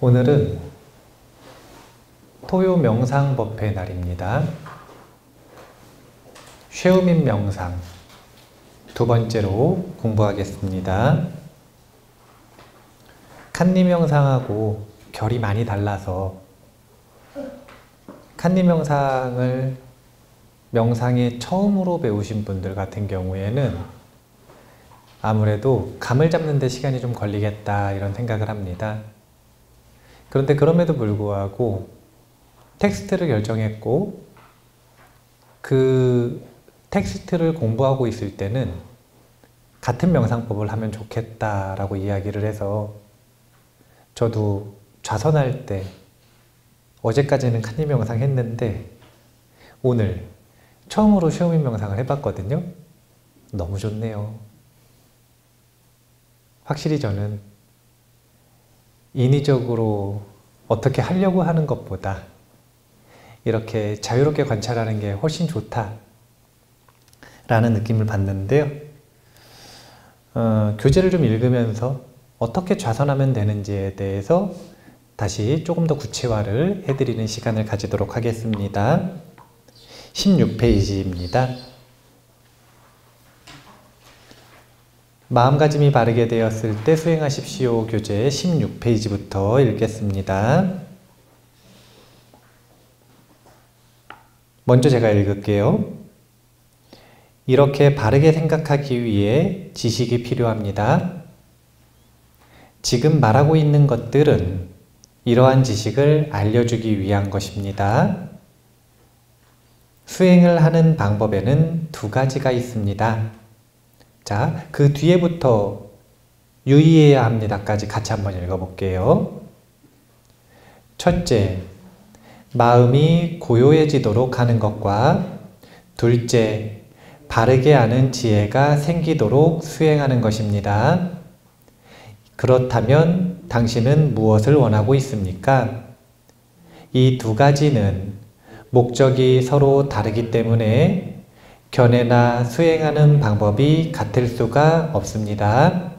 오늘은 토요 명상 법회 날입니다. 쉐우민 명상 두 번째로 공부하겠습니다. 칸니 명상하고 결이 많이 달라서 칸니 명상을 명상에 처음으로 배우신 분들 같은 경우에는 아무래도 감을 잡는 데 시간이 좀 걸리겠다 이런 생각을 합니다. 그런데 그럼에도 불구하고 텍스트를 결정했고 그 텍스트를 공부하고 있을 때는 같은 명상법을 하면 좋겠다라고 이야기를 해서 저도 좌선할 때 어제까지는 칸니 명상 했는데 오늘 처음으로 쉐우민 명상을 해봤거든요. 너무 좋네요. 확실히 저는 인위적으로 어떻게 하려고 하는 것보다 이렇게 자유롭게 관찰하는 게 훨씬 좋다라는 느낌을 받는데요. 교재를 좀 읽으면서 어떻게 좌선하면 되는지에 대해서 다시 조금 더 구체화를 해드리는 시간을 가지도록 하겠습니다. 16페이지입니다. 마음가짐이 바르게 되었을 때 수행하십시오 교재 16페이지부터 읽겠습니다. 먼저 제가 읽을게요. 이렇게 바르게 생각하기 위해 지식이 필요합니다. 지금 말하고 있는 것들은 이러한 지식을 알려주기 위한 것입니다. 수행을 하는 방법에는 두 가지가 있습니다. 자, 그 뒤에부터 유의해야 합니다까지 같이 한번 읽어볼게요. 첫째, 마음이 고요해지도록 하는 것과 둘째, 바르게 아는 지혜가 생기도록 수행하는 것입니다. 그렇다면 당신은 무엇을 원하고 있습니까? 이 두 가지는 목적이 서로 다르기 때문에 견해나 수행하는 방법이 같을 수가 없습니다.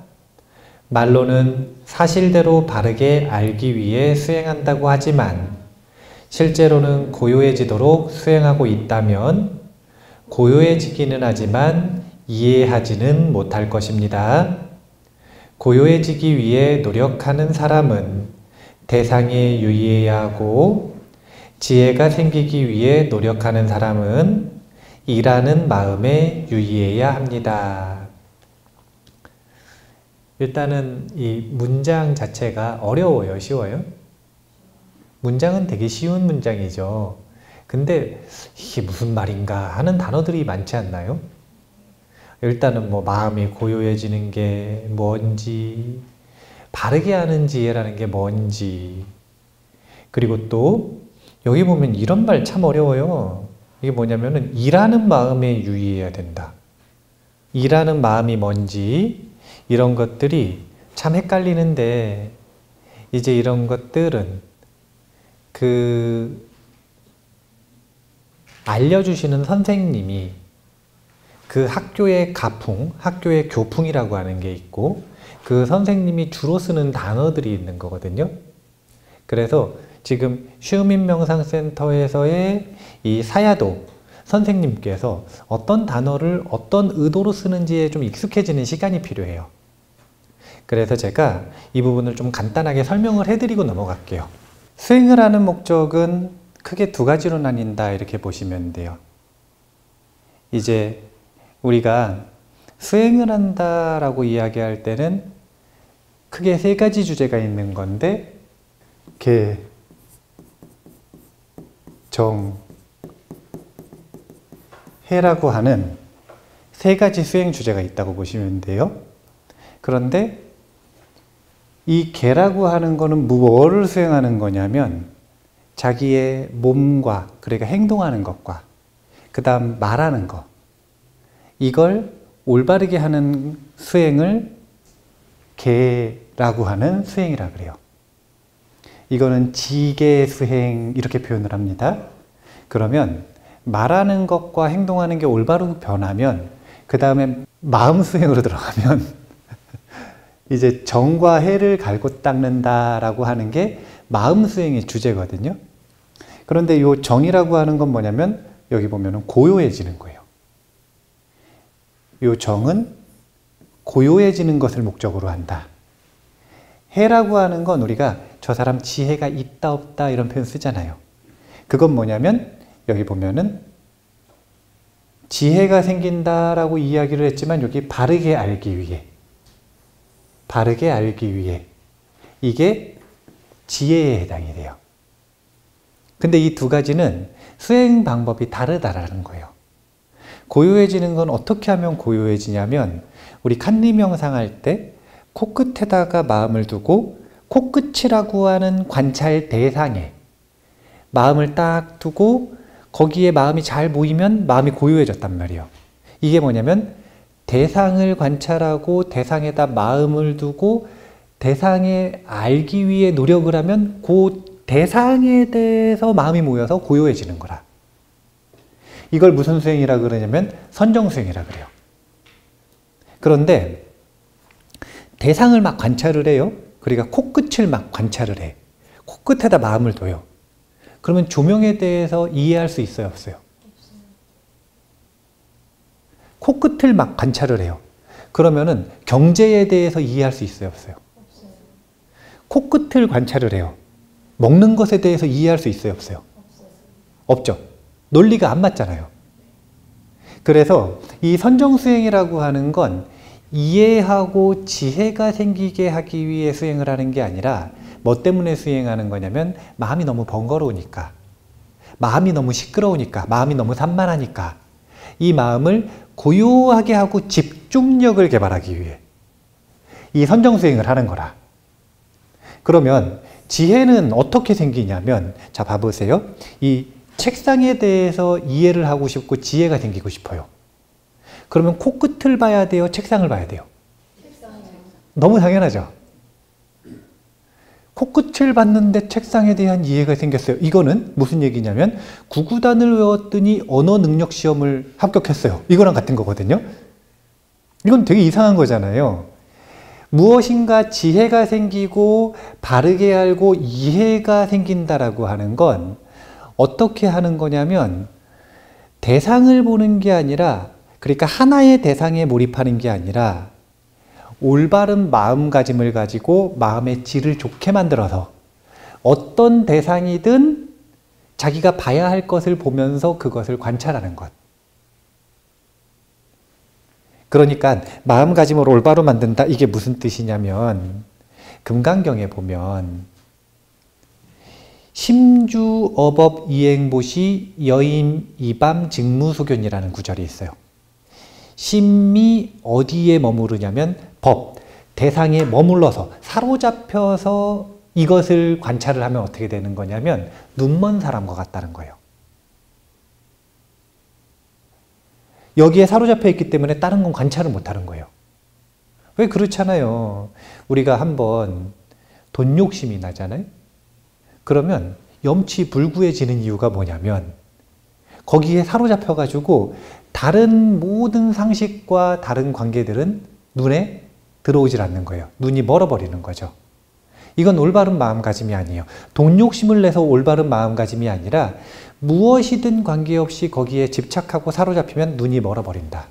말로는 사실대로 바르게 알기 위해 수행한다고 하지만 실제로는 고요해지도록 수행하고 있다면 고요해지기는 하지만 이해하지는 못할 것입니다. 고요해지기 위해 노력하는 사람은 대상에 유의해야 하고 지혜가 생기기 위해 노력하는 사람은 일하는 마음에 유의해야 합니다. 일단은 이 문장 자체가 어려워요? 쉬워요? 문장은 되게 쉬운 문장이죠. 근데 이게 무슨 말인가 하는 단어들이 많지 않나요? 일단은 뭐 마음이 고요해지는 게 뭔지, 바르게 하는 지혜라는 게 뭔지, 그리고 또 여기 보면 이런 말 참 어려워요. 이게 뭐냐면은 일하는 마음에 유의해야 된다. 일하는 마음이 뭔지 이런 것들이 참 헷갈리는데 이제 이런 것들은 알려주시는 선생님이 그 학교의 가풍, 학교의 교풍이라고 하는 게 있고 그 선생님이 주로 쓰는 단어들이 있는 거거든요. 그래서 지금 쉐우민 명상센터에서의 이 사야도 선생님께서 어떤 단어를 어떤 의도로 쓰는지에 좀 익숙해지는 시간이 필요해요. 그래서 제가 이 부분을 좀 간단하게 설명을 해드리고 넘어갈게요. 수행을 하는 목적은 크게 두 가지로 나뉜다 이렇게 보시면 돼요. 이제 우리가 수행을 한다라고 이야기할 때는 크게 세 가지 주제가 있는 건데 개, 정, 해라고 하는 세 가지 수행 주제가 있다고 보시면 돼요. 그런데 이 개라고 하는 거는 무엇을 수행하는 거냐면 자기의 몸과 그러니까 행동하는 것과 그 다음 말하는 것 이걸 올바르게 하는 수행을 개라고 하는 수행이라 그래요. 이거는 지계 수행 이렇게 표현을 합니다. 그러면 말하는 것과 행동하는 게 올바르게 변하면 그 다음에 마음 수행으로 들어가면 이제 정과 해를 갈고 닦는다라고 하는 게 마음 수행의 주제거든요. 그런데 이 정이라고 하는 건 뭐냐면 여기 보면은 고요해지는 거예요. 이 정은 고요해지는 것을 목적으로 한다. 해라고 하는 건 우리가 저 사람 지혜가 있다 없다 이런 표현 쓰잖아요. 그건 뭐냐면 여기 보면은 지혜가 생긴다라고 이야기를 했지만 여기 바르게 알기 위해 이게 지혜에 해당이 돼요. 근데 이 두 가지는 수행 방법이 다르다라는 거예요. 고요해지는 건 어떻게 하면 고요해지냐면 우리 칸리 명상할 때 코끝에다가 마음을 두고 코끝이라고 하는 관찰 대상에 마음을 딱 두고 거기에 마음이 잘 모이면 마음이 고요해졌단 말이에요. 이게 뭐냐면 대상을 관찰하고 대상에다 마음을 두고 대상에 알기 위해 노력을 하면 그 대상에 대해서 마음이 모여서 고요해지는 거라. 이걸 무슨 수행이라 그러냐면 선정수행이라 그래요. 그런데 대상을 막 관찰을 해요. 그러니까 코끝을 막 관찰을 해. 코끝에다 마음을 둬요. 그러면 조명에 대해서 이해할 수 있어요, 없어요? 코끝을 막 관찰을 해요. 그러면은 경제에 대해서 이해할 수 있어요, 없어요? 코끝을 관찰을 해요. 먹는 것에 대해서 이해할 수 있어요, 없어요? 없죠. 논리가 안 맞잖아요. 그래서 이 선정수행이라고 하는 건 이해하고 지혜가 생기게 하기 위해 수행을 하는 게 아니라 뭐 때문에 수행하는 거냐면 마음이 너무 번거로우니까, 마음이 너무 시끄러우니까, 마음이 너무 산만하니까 이 마음을 고요하게 하고 집중력을 개발하기 위해 이 선정수행을 하는 거라. 그러면 지혜는 어떻게 생기냐면, 자 봐보세요. 이 책상에 대해서 이해를 하고 싶고 지혜가 생기고 싶어요. 그러면 코끝을 봐야 돼요? 책상을 봐야 돼요? 너무 당연하죠. 코끝을 봤는데 책상에 대한 이해가 생겼어요. 이거는 무슨 얘기냐면 구구단을 외웠더니 언어 능력 시험을 합격했어요. 이거랑 같은 거거든요. 이건 되게 이상한 거잖아요. 무엇인가 지혜가 생기고 바르게 알고 이해가 생긴다라고 하는 건 어떻게 하는 거냐면 대상을 보는 게 아니라, 그러니까 하나의 대상에 몰입하는 게 아니라 올바른 마음가짐을 가지고 마음의 질을 좋게 만들어서 어떤 대상이든 자기가 봐야 할 것을 보면서 그것을 관찰하는 것. 그러니까 마음가짐을 올바로 만든다. 이게 무슨 뜻이냐면 금강경에 보면 심주어법 이행보시 여임 이밤 직무소견이라는 구절이 있어요. 심이 어디에 머무르냐면 법, 대상에 머물러서 사로잡혀서 이것을 관찰을 하면 어떻게 되는 거냐면 눈먼 사람과 같다는 거예요. 여기에 사로잡혀 있기 때문에 다른 건 관찰을 못하는 거예요. 왜 그렇잖아요. 우리가 한번 돈 욕심이 나잖아요. 그러면 염치불구해지는 이유가 뭐냐면 거기에 사로잡혀가지고 다른 모든 상식과 다른 관계들은 눈에 들어오질 않는 거예요. 눈이 멀어버리는 거죠. 이건 올바른 마음가짐이 아니에요. 돈 욕심을 내서 올바른 마음가짐이 아니라 무엇이든 관계없이 거기에 집착하고 사로잡히면 눈이 멀어버린다.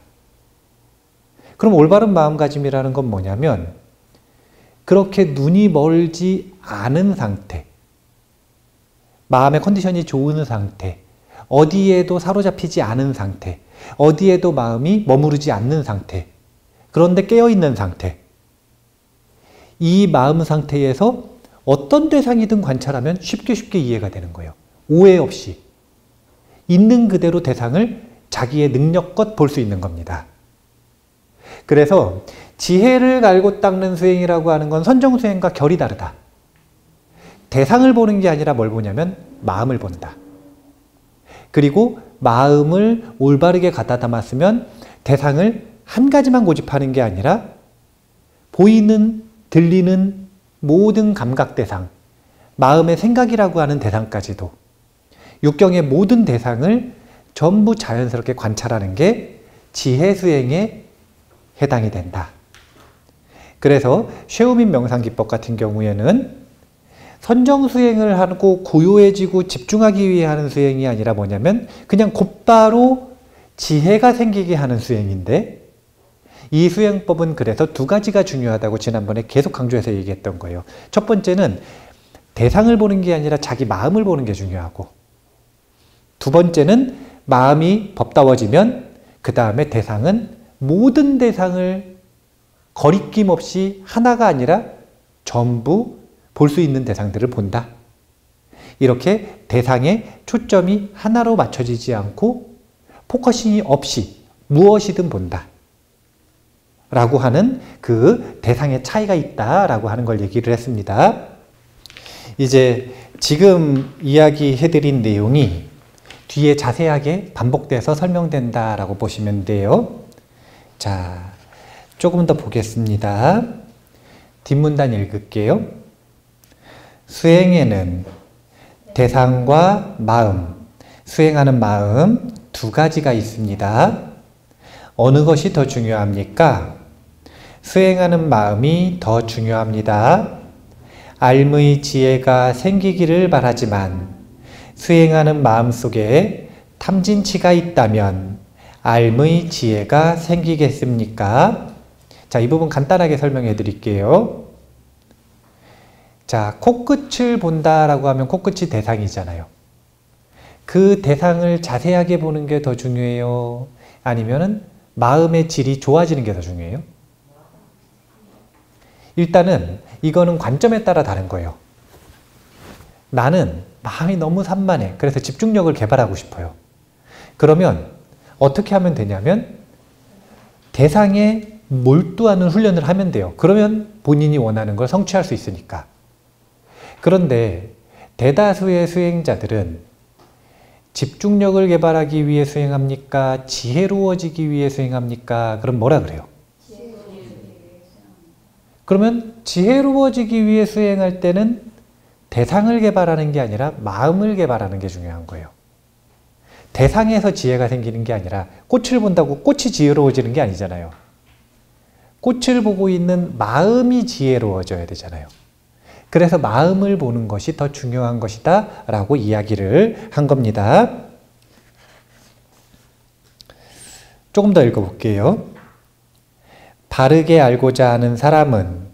그럼 올바른 마음가짐이라는 건 뭐냐면 그렇게 눈이 멀지 않은 상태, 마음의 컨디션이 좋은 상태, 어디에도 사로잡히지 않은 상태, 어디에도 마음이 머무르지 않는 상태, 그런데 깨어있는 상태, 이 마음 상태에서 어떤 대상이든 관찰하면 쉽게 이해가 되는 거예요. 오해 없이 있는 그대로 대상을 자기의 능력껏 볼 수 있는 겁니다. 그래서 지혜를 갈고 닦는 수행이라고 하는 건 선정수행과 결이 다르다. 대상을 보는 게 아니라 뭘 보냐면 마음을 본다. 그리고 마음을 올바르게 갖다 담았으면 대상을 한 가지만 고집하는 게 아니라 보이는, 들리는 모든 감각 대상, 마음의 생각이라고 하는 대상까지도, 육경의 모든 대상을 전부 자연스럽게 관찰하는 게 지혜 수행에 해당이 된다. 그래서 쉐우민 명상기법 같은 경우에는 선정수행을 하고 고요해지고 집중하기 위해 하는 수행이 아니라 뭐냐면 그냥 곧바로 지혜가 생기게 하는 수행인데, 이 수행법은 그래서 두 가지가 중요하다고 지난번에 계속 강조해서 얘기했던 거예요. 첫 번째는 대상을 보는 게 아니라 자기 마음을 보는 게 중요하고, 두 번째는 마음이 법다워지면 그 다음에 대상은 모든 대상을 거리낌 없이 하나가 아니라 전부 볼 수 있는 대상들을 본다. 이렇게 대상에 초점이 하나로 맞춰지지 않고 포커싱이 없이 무엇이든 본다 라고 하는 그 대상의 차이가 있다라고 하는 걸 얘기를 했습니다. 이제 지금 이야기해드린 내용이 뒤에 자세하게 반복돼서 설명된다라고 보시면 돼요. 자, 조금 더 보겠습니다. 뒷문단 읽을게요. 수행에는 대상과 마음, 수행하는 마음 두 가지가 있습니다. 어느 것이 더 중요합니까? 수행하는 마음이 더 중요합니다. 알의 지혜가 생기기를 바라지만 수행하는 마음 속에 탐진치가 있다면 알의 지혜가 생기겠습니까? 자, 이 부분 간단하게 설명해 드릴게요. 자, 코끝을 본다라고 하면 코끝이 대상이잖아요. 그 대상을 자세하게 보는 게 더 중요해요? 아니면은 마음의 질이 좋아지는 게 더 중요해요? 일단은 이거는 관점에 따라 다른 거예요. 나는 마음이 너무 산만해. 그래서 집중력을 개발하고 싶어요. 그러면 어떻게 하면 되냐면 대상에 몰두하는 훈련을 하면 돼요. 그러면 본인이 원하는 걸 성취할 수 있으니까. 그런데 대다수의 수행자들은 집중력을 개발하기 위해 수행합니까? 지혜로워지기 위해 수행합니까? 그럼 뭐라 그래요? 그러면 지혜로워지기 위해 수행할 때는 대상을 개발하는 게 아니라 마음을 개발하는 게 중요한 거예요. 대상에서 지혜가 생기는 게 아니라 꽃을 본다고 꽃이 지혜로워지는 게 아니잖아요. 꽃을 보고 있는 마음이 지혜로워져야 되잖아요. 그래서 마음을 보는 것이 더 중요한 것이다 라고 이야기를 한 겁니다. 조금 더 읽어볼게요. 바르게 알고자 하는 사람은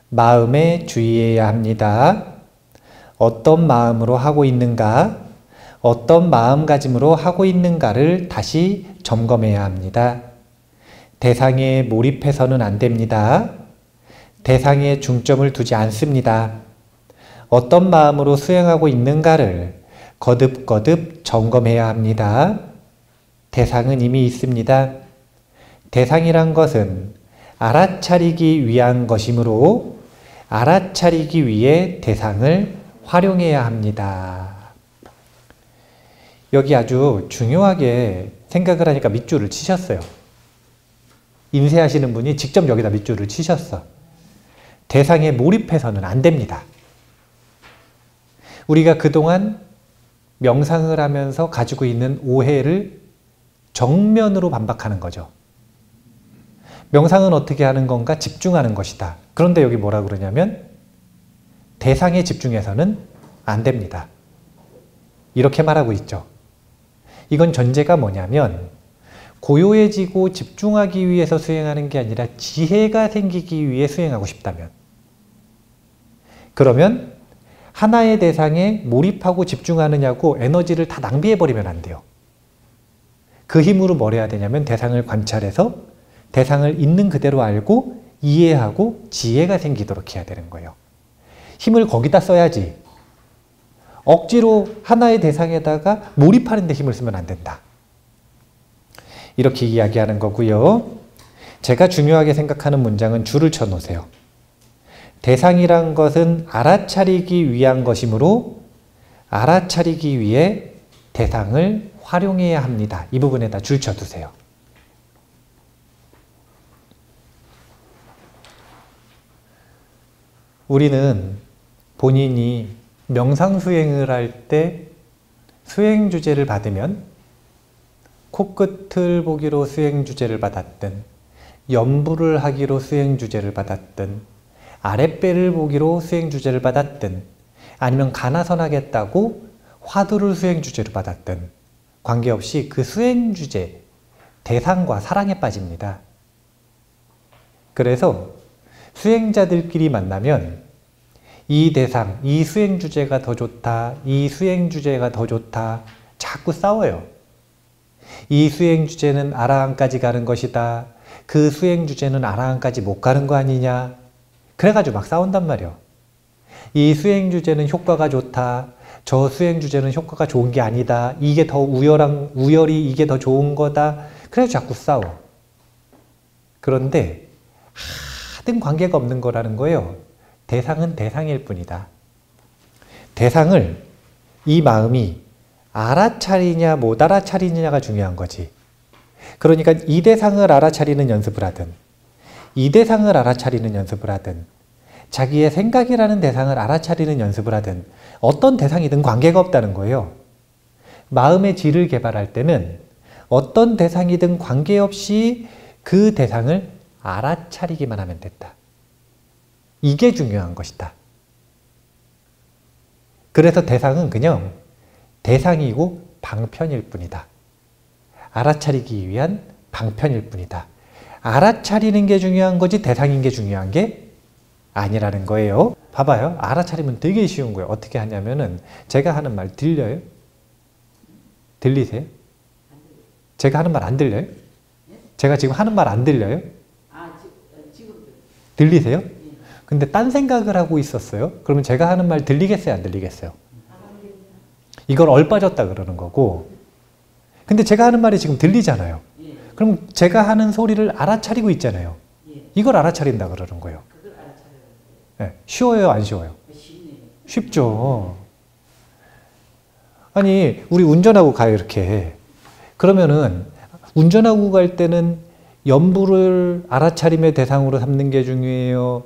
마음에 주의해야 합니다. 어떤 마음으로 하고 있는가, 어떤 마음가짐으로 하고 있는가를 다시 점검해야 합니다. 대상에 몰입해서는 안 됩니다. 대상에 중점을 두지 않습니다. 어떤 마음으로 수행하고 있는가를 거듭거듭 점검해야 합니다. 대상은 이미 있습니다. 대상이란 것은 알아차리기 위한 것이므로 알아차리기 위해 대상을 활용해야 합니다. 여기 아주 중요하게 생각을 하니까 밑줄을 치셨어요. 인쇄하시는 분이 직접 여기다 밑줄을 치셨어. 대상에 몰입해서는 안 됩니다. 우리가 그동안 명상을 하면서 가지고 있는 오해를 정면으로 반박하는 거죠. 명상은 어떻게 하는 건가? 집중하는 것이다. 그런데 여기 뭐라 그러냐면 대상에 집중해서는 안 됩니다. 이렇게 말하고 있죠. 이건 전제가 뭐냐면 고요해지고 집중하기 위해서 수행하는 게 아니라 지혜가 생기기 위해 수행하고 싶다면, 그러면 하나의 대상에 몰입하고 집중하느냐고 에너지를 다 낭비해버리면 안 돼요. 그 힘으로 뭘 해야 되냐면 대상을 관찰해서 대상을 있는 그대로 알고 이해하고 지혜가 생기도록 해야 되는 거예요. 힘을 거기다 써야지 억지로 하나의 대상에다가 몰입하는 데 힘을 쓰면 안 된다. 이렇게 이야기하는 거고요. 제가 중요하게 생각하는 문장은 줄을 쳐 놓으세요. 대상이란 것은 알아차리기 위한 것이므로 알아차리기 위해 대상을 활용해야 합니다. 이 부분에다 줄 쳐두세요. 우리는 본인이 명상 수행을 할 때 수행 주제를 받으면 코끝을 보기로 수행 주제를 받았든 연부를 하기로 수행주제를 받았든 아랫배를 보기로 수행주제를 받았든 아니면 가나선하겠다고 화두를 수행주제로 받았든 관계없이 그 수행주제, 대상과 사랑에 빠집니다. 그래서 수행자들끼리 만나면 이 대상, 이 수행주제가 더 좋다, 이 수행주제가 더 좋다 자꾸 싸워요. 이 수행주제는 아라한까지 가는 것이다. 그 수행주제는 아라한까지 못 가는 거 아니냐. 그래가지고 막 싸운단 말이에요. 이 수행주제는 효과가 좋다. 저 수행주제는 효과가 좋은 게 아니다. 이게 더 우열이 이게 더 좋은 거다. 그래서 자꾸 싸워. 그런데 하등 관계가 없는 거라는 거예요. 대상은 대상일 뿐이다. 대상을 이 마음이 알아차리냐 못 알아차리느냐가 중요한 거지. 그러니까 이 대상을 알아차리는 연습을 하든 이 대상을 알아차리는 연습을 하든 자기의 생각이라는 대상을 알아차리는 연습을 하든 어떤 대상이든 관계가 없다는 거예요. 마음의 질을 개발할 때는 어떤 대상이든 관계없이 그 대상을 알아차리기만 하면 됐다. 이게 중요한 것이다. 그래서 대상은 그냥 대상이고 방편일 뿐이다. 알아차리기 위한 방편일 뿐이다. 알아차리는 게 중요한 거지 대상인 게 중요한 게 아니라는 거예요. 봐봐요. 알아차리면 되게 쉬운 거예요. 어떻게 하냐면은 제가 하는 말 들려요? 들리세요? 제가 하는 말 안 들려요? 제가 지금 하는 말 안 들려요? 들리세요? 근데 딴 생각을 하고 있었어요. 그러면 제가 하는 말 들리겠어요? 안 들리겠어요? 이걸 얼빠졌다 그러는 거고, 근데 제가 하는 말이 지금 들리잖아요. 그럼 제가 하는 소리를 알아차리고 있잖아요. 이걸 알아차린다 그러는 거예요. 네. 쉬워요? 안 쉬워요? 쉽죠. 아니 우리 운전하고 가요 이렇게. 그러면은 운전하고 갈 때는 연부를 알아차림의 대상으로 삼는 게 중요해요?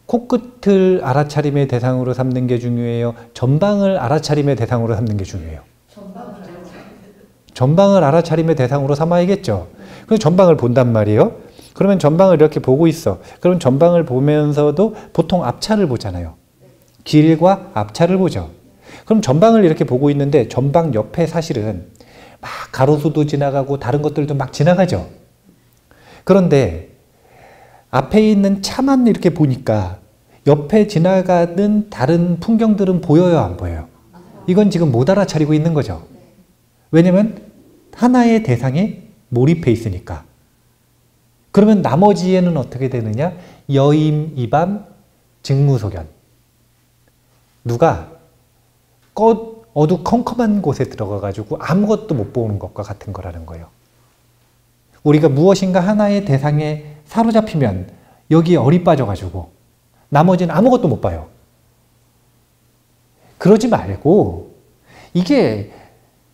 코끝을 알아차림의 대상으로 삼는 게 중요해요? 전방을 알아차림의 대상으로 삼는 게 중요해요? 전방을 알아차림의 대상으로 삼아야겠죠. 그래서 전방을 본단 말이에요. 그러면 전방을 이렇게 보고 있어. 그럼 전방을 보면서도 보통 앞차를 보잖아요. 길과 앞차를 보죠. 그럼 전방을 이렇게 보고 있는데 전방 옆에 사실은 막 가로수도 지나가고 다른 것들도 막 지나가죠. 그런데 앞에 있는 차만 이렇게 보니까 옆에 지나가는 다른 풍경들은 보여요, 안 보여요? 이건 지금 못 알아차리고 있는 거죠. 왜냐면 하나의 대상에 몰입해 있으니까. 그러면 나머지에는 어떻게 되느냐? 여임, 이밤, 직무소견. 누가 어두컴컴한 곳에 들어가가지고 아무것도 못 보는 것과 같은 거라는 거예요. 우리가 무엇인가 하나의 대상에 사로잡히면 여기에 얼이 빠져가지고 나머지는 아무것도 못 봐요. 그러지 말고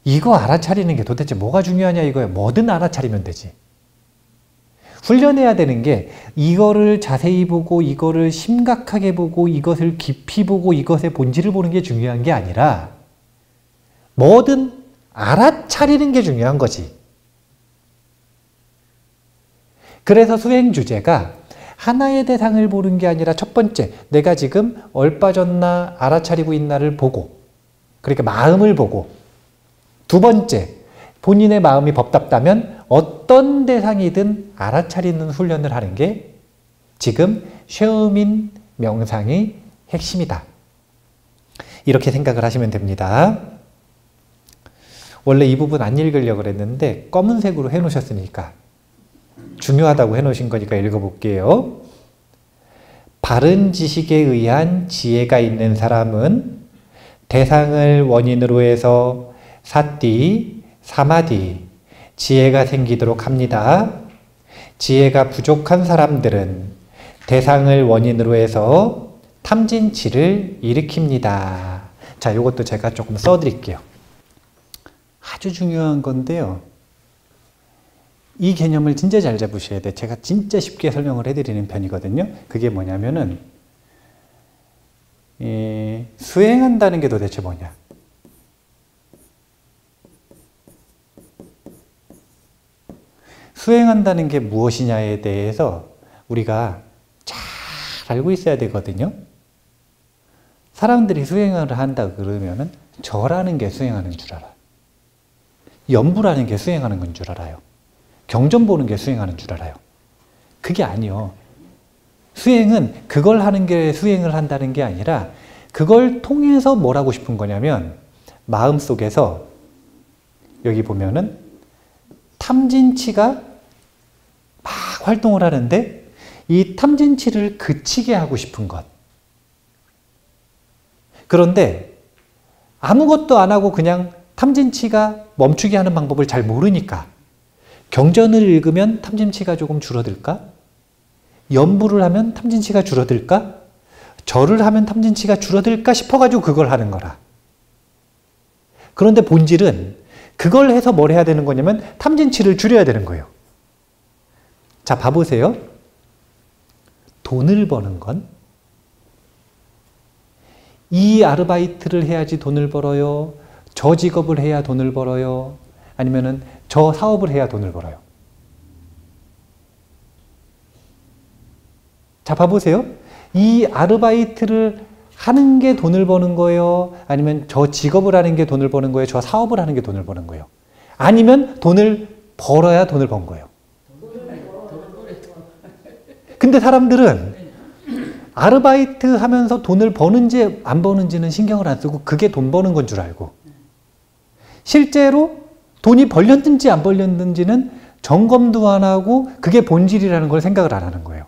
이거 알아차리는 게 도대체 뭐가 중요하냐 이거예요. 뭐든 알아차리면 되지. 훈련해야 되는 게 이거를 자세히 보고 이거를 심각하게 보고 이것을 깊이 보고 이것의 본질을 보는 게 중요한 게 아니라 뭐든 알아차리는 게 중요한 거지. 그래서 수행 주제가 하나의 대상을 보는 게 아니라 첫 번째, 내가 지금 얼빠졌나 알아차리고 있나를 보고, 그러니까 마음을 보고, 두 번째, 본인의 마음이 법답다면 어떤 대상이든 알아차리는 훈련을 하는 게 지금 쉐우민 명상의 핵심이다. 이렇게 생각을 하시면 됩니다. 원래 이 부분 안 읽으려고 그랬는데 검은색으로 해놓으셨으니까 중요하다고 해놓으신 거니까 읽어볼게요. 바른 지식에 의한 지혜가 있는 사람은 대상을 원인으로 해서 사띠, 사마디, 지혜가 생기도록 합니다. 지혜가 부족한 사람들은 대상을 원인으로 해서 탐진치를 일으킵니다. 자, 이것도 제가 조금 써드릴게요. 아주 중요한 건데요. 이 개념을 진짜 잘 잡으셔야 돼. 제가 진짜 쉽게 설명을 해드리는 편이거든요. 그게 뭐냐면은 수행한다는 게 도대체 뭐냐. 수행한다는 게 무엇이냐에 대해서 우리가 잘 알고 있어야 되거든요. 사람들이 수행을 한다 그러면은 절하는 게 수행하는 줄 알아요. 염불하는 게 수행하는 건 줄 알아요. 경전 보는 게 수행하는 줄 알아요. 그게 아니요. 수행은 그걸 하는 게 수행을 한다는 게 아니라 그걸 통해서 뭘 하고 싶은 거냐면 마음속에서 여기 보면은 탐진치가 막 활동을 하는데 이 탐진치를 그치게 하고 싶은 것. 그런데 아무것도 안 하고 그냥 탐진치가 멈추게 하는 방법을 잘 모르니까 경전을 읽으면 탐진치가 조금 줄어들까? 염불을 하면 탐진치가 줄어들까? 절을 하면 탐진치가 줄어들까 싶어가지고 그걸 하는 거라. 그런데 본질은 그걸 해서 뭘 해야 되는 거냐면 탐진치를 줄여야 되는 거예요. 자, 봐보세요. 돈을 버는 건 이 아르바이트를 해야지 돈을 벌어요? 저 직업을 해야 돈을 벌어요? 아니면은 저 사업을 해야 돈을 벌어요? 자, 봐보세요. 이 아르바이트를 하는 게 돈을 버는 거예요? 아니면 저 직업을 하는 게 돈을 버는 거예요? 저 사업을 하는 게 돈을 버는 거예요? 아니면 돈을 벌어야 돈을 번 거예요? 근데 사람들은 아르바이트 하면서 돈을 버는지 안 버는지는 신경을 안 쓰고 그게 돈 버는 건 줄 알고 실제로 돈이 벌렸는지 안 벌렸는지는 점검도 안 하고 그게 본질이라는 걸 생각을 안 하는 거예요.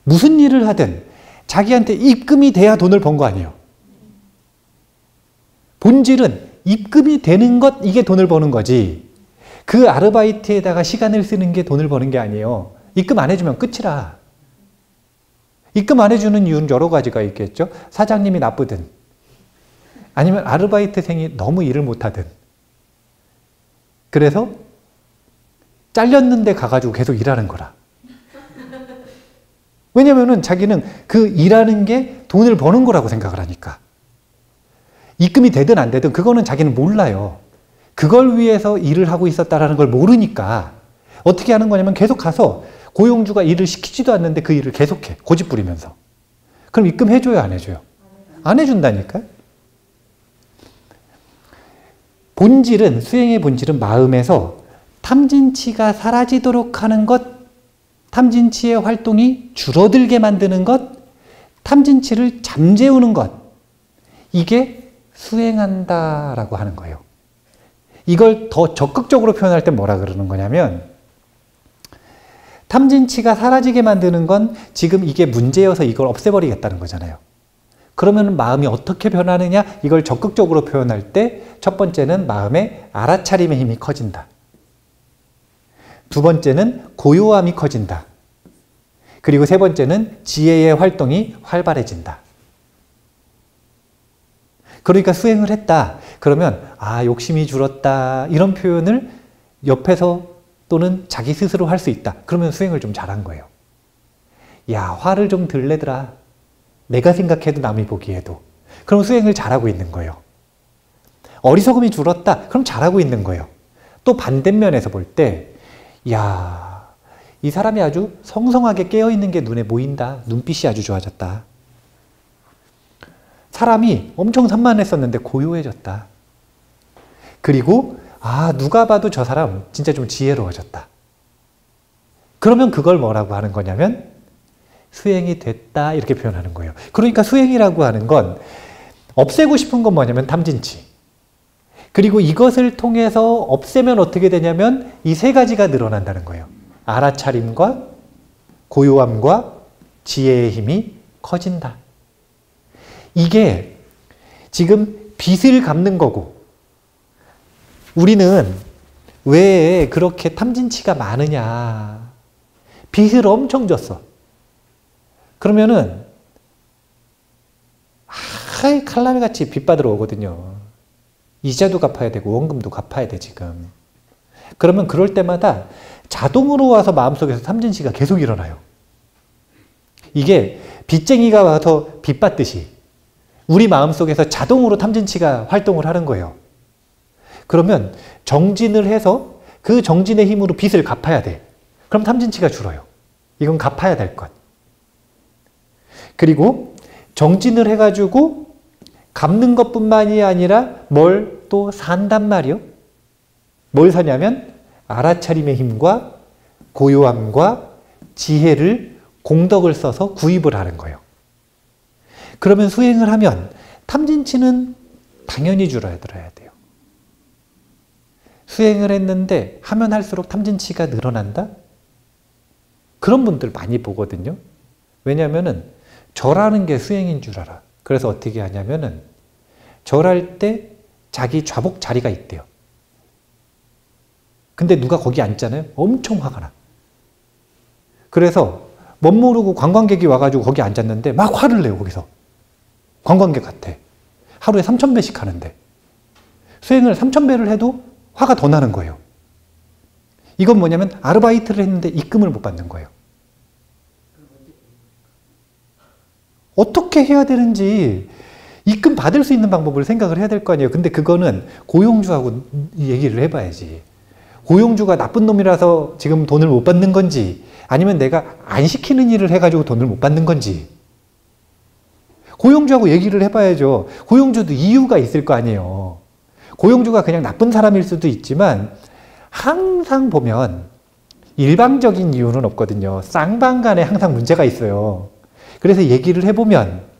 무슨 일을 하든 자기한테 입금이 돼야 돈을 번 거 아니에요. 본질은 입금이 되는 것, 이게 돈을 버는 거지. 그 아르바이트에다가 시간을 쓰는 게 돈을 버는 게 아니에요. 입금 안 해주면 끝이라. 입금 안 해주는 이유는 여러 가지가 있겠죠. 사장님이 나쁘든 아니면 아르바이트생이 너무 일을 못하든 그래서 잘렸는데 가가지고 계속 일하는 거라. 왜냐면은 자기는 그 일하는 게 돈을 버는 거라고 생각을 하니까. 입금이 되든 안 되든 그거는 자기는 몰라요. 그걸 위해서 일을 하고 있었다라는 걸 모르니까 어떻게 하는 거냐면 계속 가서 고용주가 일을 시키지도 않는데 그 일을 계속해. 고집 부리면서. 그럼 입금해줘요? 안 해줘요? 안 해준다니까요. 본질은, 수행의 본질은 마음에서 탐진치가 사라지도록 하는 것, 탐진치의 활동이 줄어들게 만드는 것, 탐진치를 잠재우는 것. 이게 수행한다라고 하는 거예요. 이걸 더 적극적으로 표현할 때 뭐라 그러는 거냐면 탐진치가 사라지게 만드는 건 지금 이게 문제여서 이걸 없애버리겠다는 거잖아요. 그러면 마음이 어떻게 변하느냐? 이걸 적극적으로 표현할 때 첫 번째는 마음의 알아차림의 힘이 커진다. 두 번째는 고요함이 커진다. 그리고 세 번째는 지혜의 활동이 활발해진다. 그러니까 수행을 했다. 그러면 아, 욕심이 줄었다. 이런 표현을 옆에서 또는 자기 스스로 할 수 있다. 그러면 수행을 좀 잘한 거예요. 야, 화를 좀 덜 내더라. 내가 생각해도 남이 보기에도. 그럼 수행을 잘하고 있는 거예요. 어리석음이 줄었다. 그럼 잘하고 있는 거예요. 또 반대면에서 볼 때 야, 이 사람이 아주 성성하게 깨어있는 게 눈에 보인다. 눈빛이 아주 좋아졌다. 사람이 엄청 산만했었는데 고요해졌다. 그리고 아, 누가 봐도 저 사람 진짜 좀 지혜로워졌다. 그러면 그걸 뭐라고 하는 거냐면 수행이 됐다 이렇게 표현하는 거예요. 그러니까 수행이라고 하는 건 없애고 싶은 건 뭐냐면 탐진치. 그리고 이것을 통해서 없애면 어떻게 되냐면 이 세 가지가 늘어난다는 거예요. 알아차림과 고요함과 지혜의 힘이 커진다. 이게 지금 빚을 갚는 거고 우리는 왜 그렇게 탐진치가 많으냐. 빚을 엄청 졌어. 그러면은 칼날같이 빚 받으러 오거든요. 이자도 갚아야 되고 원금도 갚아야 돼 지금. 그러면 그럴 때마다 자동으로 와서 마음속에서 탐진치가 계속 일어나요. 이게 빚쟁이가 와서 빚 받듯이 우리 마음속에서 자동으로 탐진치가 활동을 하는 거예요. 그러면 정진을 해서 그 정진의 힘으로 빚을 갚아야 돼. 그럼 탐진치가 줄어요. 이건 갚아야 될 것. 그리고 정진을 해가지고 갚는 것뿐만이 아니라 뭘 또 산단 말이요. 뭘 사냐면 알아차림의 힘과 고요함과 지혜를 공덕을 써서 구입을 하는 거예요. 그러면 수행을 하면 탐진치는 당연히 줄어들어야 돼요. 수행을 했는데 하면 할수록 탐진치가 늘어난다? 그런 분들 많이 보거든요. 왜냐하면은 절하는 게 수행인 줄 알아. 그래서 어떻게 하냐면은 절할 때 자기 좌복 자리가 있대요. 근데 누가 거기 앉잖아요. 엄청 화가 나. 그래서 멋모르고 관광객이 와가지고 거기 앉았는데 막 화를 내요. 거기서. 관광객 같아. 하루에 3,000배씩 하는데. 수행을 3,000배를 해도 화가 더 나는 거예요. 이건 뭐냐면 아르바이트를 했는데 입금을 못 받는 거예요. 어떻게 해야 되는지 입금 받을 수 있는 방법을 생각을 해야 될 거 아니에요. 근데 그거는 고용주하고 얘기를 해봐야지. 고용주가 나쁜 놈이라서 지금 돈을 못 받는 건지 아니면 내가 안 시키는 일을 해가지고 돈을 못 받는 건지 고용주하고 얘기를 해봐야죠. 고용주도 이유가 있을 거 아니에요. 고용주가 그냥 나쁜 사람일 수도 있지만 항상 보면 일방적인 이유는 없거든요. 쌍방간에 항상 문제가 있어요. 그래서 얘기를 해보면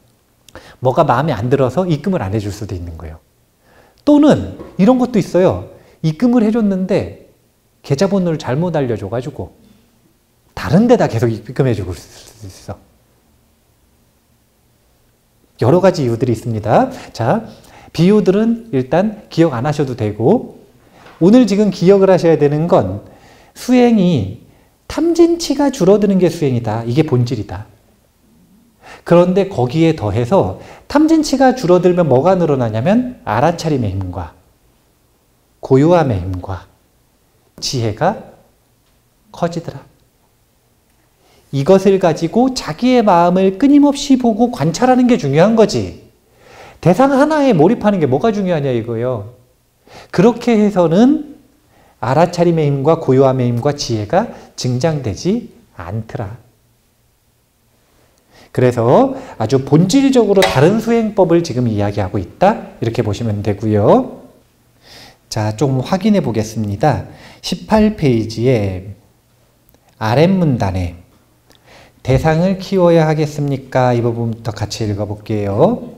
뭐가 마음에 안 들어서 입금을 안 해줄 수도 있는 거예요. 또는 이런 것도 있어요. 입금을 해줬는데 계좌번호를 잘못 알려줘가지고 다른 데다 계속 입금해주고 있을 수 있어. 여러 가지 이유들이 있습니다. 자, 비유들은 일단 기억 안 하셔도 되고 오늘 지금 기억을 하셔야 되는 건 수행이 탐진치가 줄어드는 게 수행이다. 이게 본질이다. 그런데 거기에 더해서 탐진치가 줄어들면 뭐가 늘어나냐면 알아차림의 힘과 고요함의 힘과 지혜가 커지더라. 이것을 가지고 자기의 마음을 끊임없이 보고 관찰하는 게 중요한 거지. 대상 하나에 몰입하는 게 뭐가 중요하냐 이거예요. 그렇게 해서는 알아차림의 힘과 고요함의 힘과 지혜가 증장되지 않더라. 그래서 아주 본질적으로 다른 수행법을 지금 이야기하고 있다. 이렇게 보시면 되고요. 자, 좀 확인해 보겠습니다. 18페이지에 아랫문단에 대상을 키워야 하겠습니까? 이 부분부터 같이 읽어볼게요.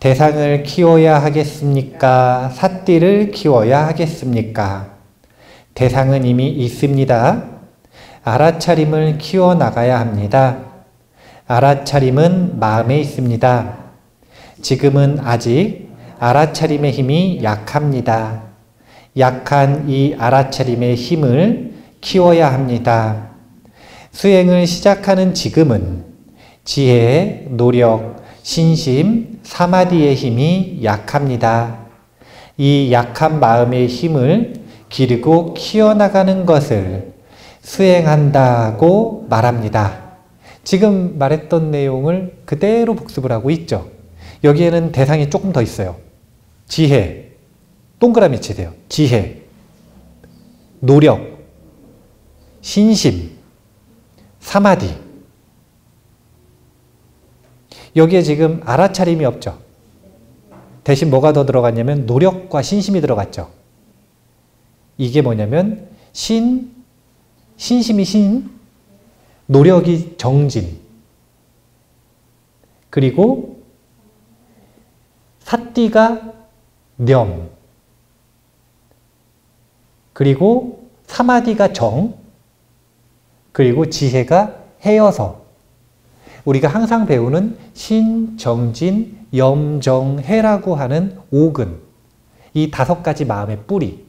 대상을 키워야 하겠습니까? 삿띠를 키워야 하겠습니까? 대상은 이미 있습니다. 알아차림을 키워나가야 합니다. 알아차림은 마음에 있습니다. 지금은 아직 알아차림의 힘이 약합니다. 약한 이 알아차림의 힘을 키워야 합니다. 수행을 시작하는 지금은 지혜, 노력, 신심, 사마디의 힘이 약합니다. 이 약한 마음의 힘을 기르고 키워나가는 것을 수행한다고 말합니다. 지금 말했던 내용을 그대로 복습을 하고 있죠. 여기에는 대상이 조금 더 있어요. 지혜, 동그라미 치세요. 지혜, 노력, 신심, 사마디. 여기에 지금 알아차림이 없죠. 대신 뭐가 더 들어갔냐면 노력과 신심이 들어갔죠. 이게 뭐냐면 신심이 신, 노력이 정진, 그리고 삿띠가 념, 그리고 사마디가 정, 그리고 지혜가 해여서 우리가 항상 배우는 신, 정진, 염, 정, 해라고 하는 오근, 이 5가지 마음의 뿌리.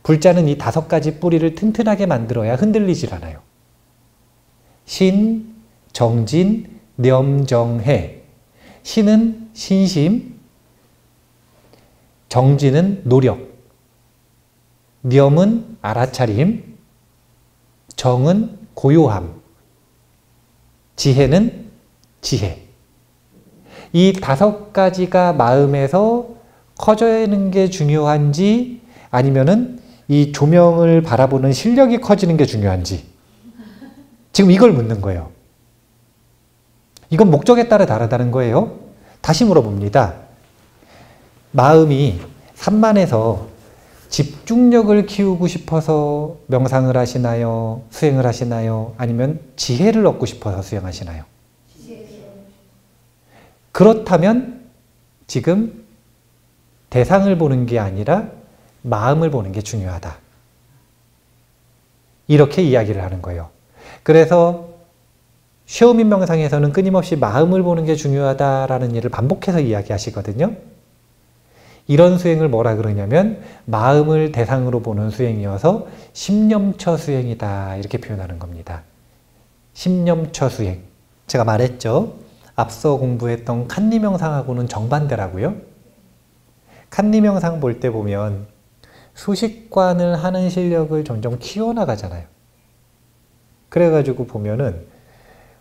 불자는 이 5가지 뿌리를 튼튼하게 만들어야 흔들리질 않아요. 신, 정진, 념, 정, 해. 신은 신심, 정진은 노력, 념은 알아차림, 정은 고요함, 지혜는 지혜. 이 5가지가 마음에서 커져야 하는 게 중요한지 아니면은 이 조명을 바라보는 실력이 커지는 게 중요한지 지금 이걸 묻는 거예요. 이건 목적에 따라 다르다는 거예요. 다시 물어봅니다. 마음이 산만해서 집중력을 키우고 싶어서 명상을 하시나요? 수행을 하시나요? 아니면 지혜를 얻고 싶어서 수행하시나요? 그렇다면 지금 대상을 보는 게 아니라 마음을 보는 게 중요하다. 이렇게 이야기를 하는 거예요. 그래서 쉐오민 명상에서는 끊임없이 마음을 보는 게 중요하다라는 일을 반복해서 이야기하시거든요. 이런 수행을 뭐라 그러냐면 마음을 대상으로 보는 수행이어서 심념처 수행이다 이렇게 표현하는 겁니다. 심념처 수행. 제가 말했죠. 앞서 공부했던 칸니 명상하고는 정반대라고요. 칸니 명상 볼 때 보면 수식관을 하는 실력을 점점 키워나가잖아요. 그래가지고 보면은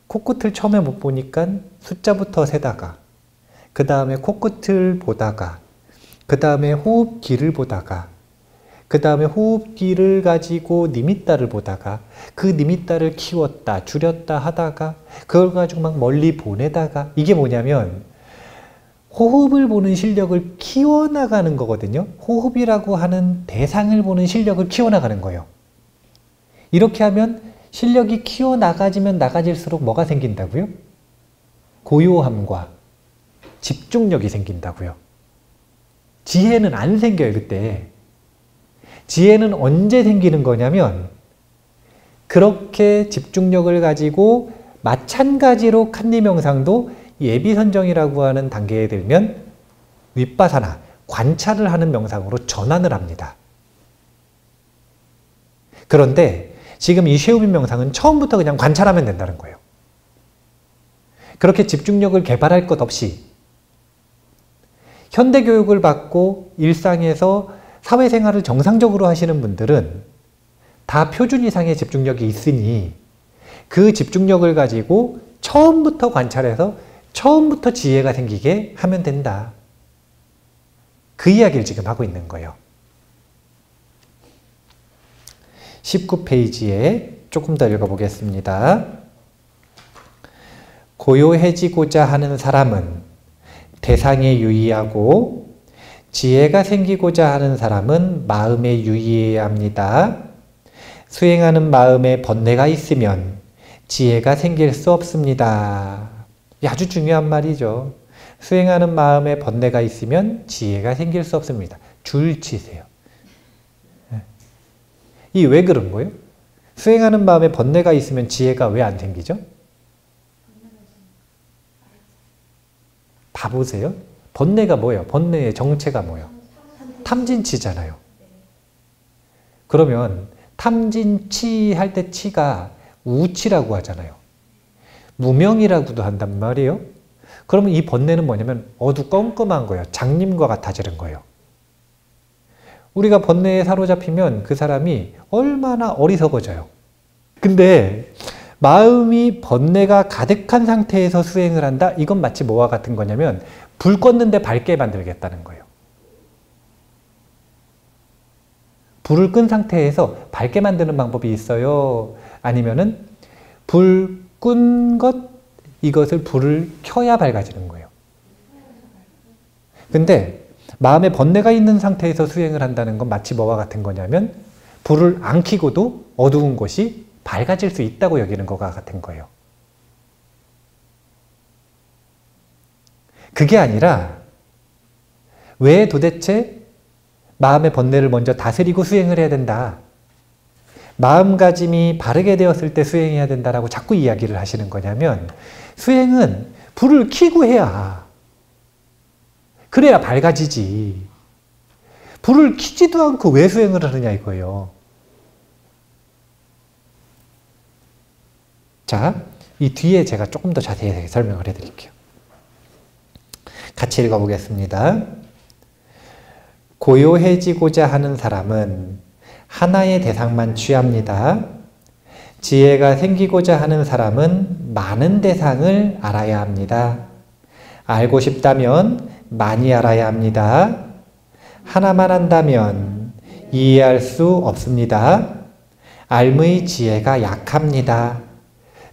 코끝을 처음에 못 보니까 숫자부터 세다가 그 다음에 코끝을 보다가 그 다음에 호흡기를 보다가 그 다음에 호흡기를 가지고 니미따를 보다가 그 니미따를 키웠다 줄였다 하다가 그걸 가지고 막 멀리 보내다가 이게 뭐냐면 호흡을 보는 실력을 키워나가는 거거든요. 호흡이라고 하는 대상을 보는 실력을 키워나가는 거예요. 이렇게 하면 실력이 키워나가지면 나가질수록 뭐가 생긴다고요? 고요함과 집중력이 생긴다고요. 지혜는 안 생겨요, 그때. 지혜는 언제 생기는 거냐면 그렇게 집중력을 가지고 마찬가지로 칸니 명상도 예비선정이라고 하는 단계에 들면 윗바사나 관찰을 하는 명상으로 전환을 합니다. 그런데 지금 이 쉐오민 명상은 처음부터 그냥 관찰하면 된다는 거예요. 그렇게 집중력을 개발할 것 없이 현대교육을 받고 일상에서 사회생활을 정상적으로 하시는 분들은 다 표준 이상의 집중력이 있으니 그 집중력을 가지고 처음부터 관찰해서 처음부터 지혜가 생기게 하면 된다. 그 이야기를 지금 하고 있는 거예요. 19페이지에 조금 더 읽어보겠습니다. 고요해지고자 하는 사람은 대상에 유의하고 지혜가 생기고자 하는 사람은 마음에 유의해야 합니다. 수행하는 마음에 번뇌가 있으면 지혜가 생길 수 없습니다. 아주 중요한 말이죠. 수행하는 마음에 번뇌가 있으면 지혜가 생길 수 없습니다. 줄 치세요. 이 왜 그런 거예요? 수행하는 마음에 번뇌가 있으면 지혜가 왜 안 생기죠? 봐보세요. 번뇌가 뭐예요? 번뇌의 정체가 뭐예요? 탐진치잖아요. 그러면 탐진치 할 때 치가 우치라고 하잖아요. 무명이라고도 한단 말이에요. 그러면 이 번뇌는 뭐냐면 어두컴컴한 거예요. 장님과 같아지는 거예요. 우리가 번뇌에 사로잡히면 그 사람이 얼마나 어리석어져요. 근데 마음이 번뇌가 가득한 상태에서 수행을 한다? 이건 마치 뭐와 같은 거냐면 불 껐는데 밝게 만들겠다는 거예요. 불을 끈 상태에서 밝게 만드는 방법이 있어요? 아니면은 불 끈 것, 이것을 불을 켜야 밝아지는 거예요. 근데 마음에 번뇌가 있는 상태에서 수행을 한다는 건 마치 뭐와 같은 거냐면 불을 안 켜고도 어두운 곳이 밝아질 수 있다고 여기는 것과 같은 거예요. 그게 아니라 왜 도대체 마음의 번뇌를 먼저 다스리고 수행을 해야 된다. 마음가짐이 바르게 되었을 때 수행해야 된다라고 자꾸 이야기를 하시는 거냐면 수행은 불을 켜고 해야 그래야 밝아지지. 불을 켜지도 않고 왜 수행을 하느냐 이거예요. 자, 이 뒤에 제가 조금 더 자세히 설명을 해드릴게요. 같이 읽어보겠습니다. 고요해지고자 하는 사람은 하나의 대상만 취합니다. 지혜가 생기고자 하는 사람은 많은 대상을 알아야 합니다. 알고 싶다면 많이 알아야 합니다. 하나만 한다면 이해할 수 없습니다. 알의 지혜가 약합니다.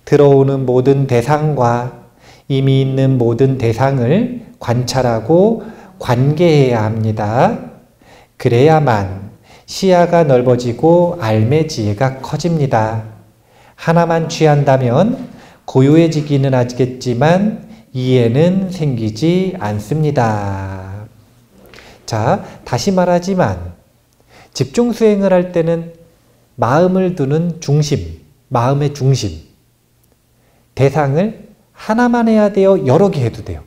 들어오는 모든 대상과 이미 있는 모든 대상을 관찰하고 관계해야 합니다. 그래야만 시야가 넓어지고 알의 지혜가 커집니다. 하나만 취한다면 고요해지기는 하겠지만 이해는 생기지 않습니다. 자, 다시 말하지만 집중 수행을 할 때는 마음을 두는 중심, 마음의 중심, 대상을 하나만 해야 돼요? 여러 개 해도 돼요?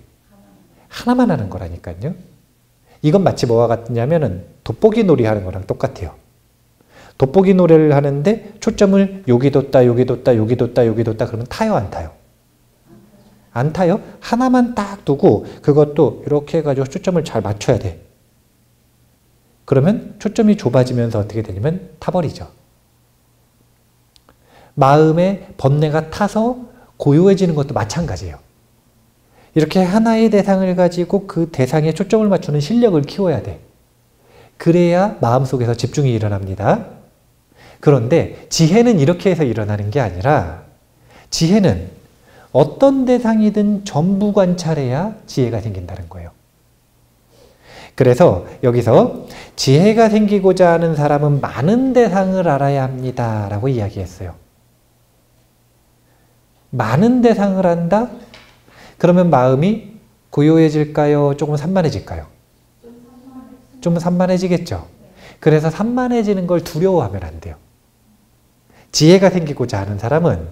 하나만 하는 거라니까요. 이건 마치 뭐와 같냐면은 돋보기 놀이 하는 거랑 똑같아요. 돋보기 노래를 하는데 초점을 여기 뒀다, 여기 뒀다, 여기 뒀다, 여기 뒀다 그러면 타요, 안 타요? 안 타요? 하나만 딱 두고 그것도 이렇게 해가지고 초점을 잘 맞춰야 돼. 그러면 초점이 좁아지면서 어떻게 되냐면 타버리죠. 마음의 번뇌가 타서 고요해지는 것도 마찬가지예요. 이렇게 하나의 대상을 가지고 그 대상에 초점을 맞추는 실력을 키워야 돼. 그래야 마음속에서 집중이 일어납니다. 그런데 지혜는 이렇게 해서 일어나는 게 아니라 지혜는 어떤 대상이든 전부 관찰해야 지혜가 생긴다는 거예요. 그래서 여기서 지혜가 생기고자 하는 사람은 많은 대상을 알아야 합니다. 라고 이야기했어요. 많은 대상을 안다? 그러면 마음이 고요해질까요? 조금 산만해질까요? 좀 산만해지겠죠. 그래서 산만해지는 걸 두려워하면 안 돼요. 지혜가 생기고자 하는 사람은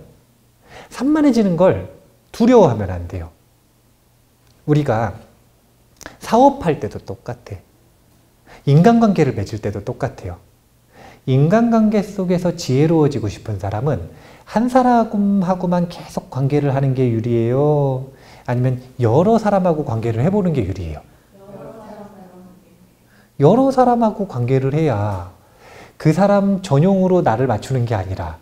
산만해지는 걸 두려워하면 안 돼요. 우리가 사업할 때도 똑같아. 인간관계를 맺을 때도 똑같아요. 인간관계 속에서 지혜로워지고 싶은 사람은 한 사람하고만 계속 관계를 하는 게 유리해요? 아니면 여러 사람하고 관계를 해보는 게 유리해요? 여러 사람하고 관계를 해야 그 사람 전용으로 나를 맞추는 게 아니라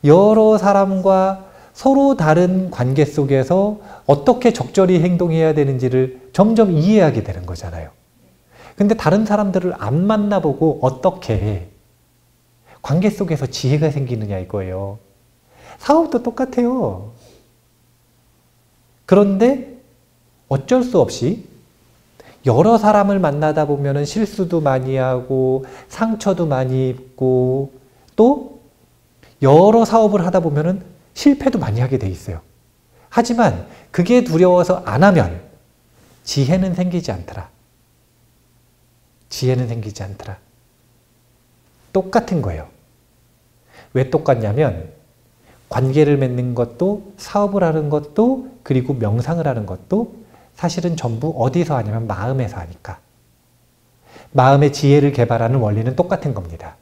여러 사람과 서로 다른 관계 속에서 어떻게 적절히 행동해야 되는지를 점점 이해하게 되는 거잖아요. 근데 다른 사람들을 안 만나보고 어떻게 관계 속에서 지혜가 생기느냐 이거예요. 사업도 똑같아요. 그런데 어쩔 수 없이 여러 사람을 만나다 보면 실수도 많이 하고 상처도 많이 입고 또 여러 사업을 하다 보면 실패도 많이 하게 돼 있어요. 하지만 그게 두려워서 안 하면 지혜는 생기지 않더라. 지혜는 생기지 않더라. 똑같은 거예요. 왜 똑같냐면 관계를 맺는 것도 사업을 하는 것도 그리고 명상을 하는 것도 사실은 전부 어디서 하냐면 마음에서 하니까. 마음의 지혜를 개발하는 원리는 똑같은 겁니다.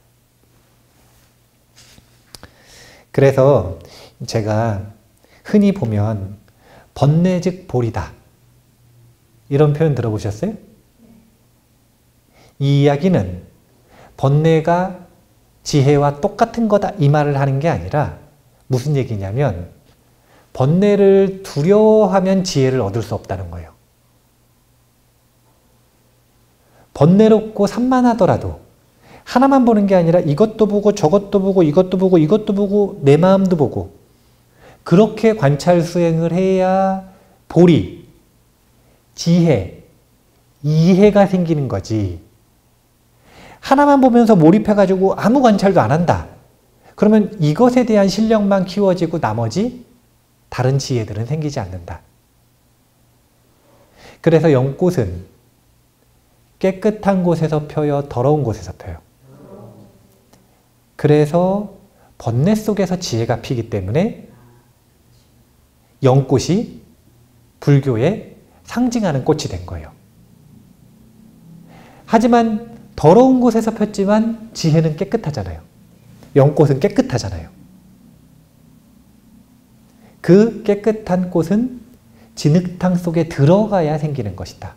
그래서 제가 흔히 보면 번뇌 즉 볼이다. 이런 표현 들어보셨어요? 이 이야기는 번뇌가 지혜와 똑같은 거다 이 말을 하는 게 아니라 무슨 얘기냐면 번뇌를 두려워하면 지혜를 얻을 수 없다는 거예요. 번뇌롭고 산만하더라도 하나만 보는 게 아니라 이것도 보고 저것도 보고 이것도 보고 이것도 보고 내 마음도 보고 그렇게 관찰 수행을 해야 보리, 지혜, 이해가 생기는 거지. 하나만 보면서 몰입해가지고 아무 관찰도 안 한다. 그러면 이것에 대한 실력만 키워지고 나머지 다른 지혜들은 생기지 않는다. 그래서 연꽃은 깨끗한 곳에서 펴요, 더러운 곳에서 펴요. 그래서 번뇌 속에서 지혜가 피기 때문에 연꽃이 불교에 상징하는 꽃이 된 거예요. 하지만 더러운 곳에서 폈지만 지혜는 깨끗하잖아요. 연꽃은 깨끗하잖아요. 그 깨끗한 꽃은 진흙탕 속에 들어가야 생기는 것이다.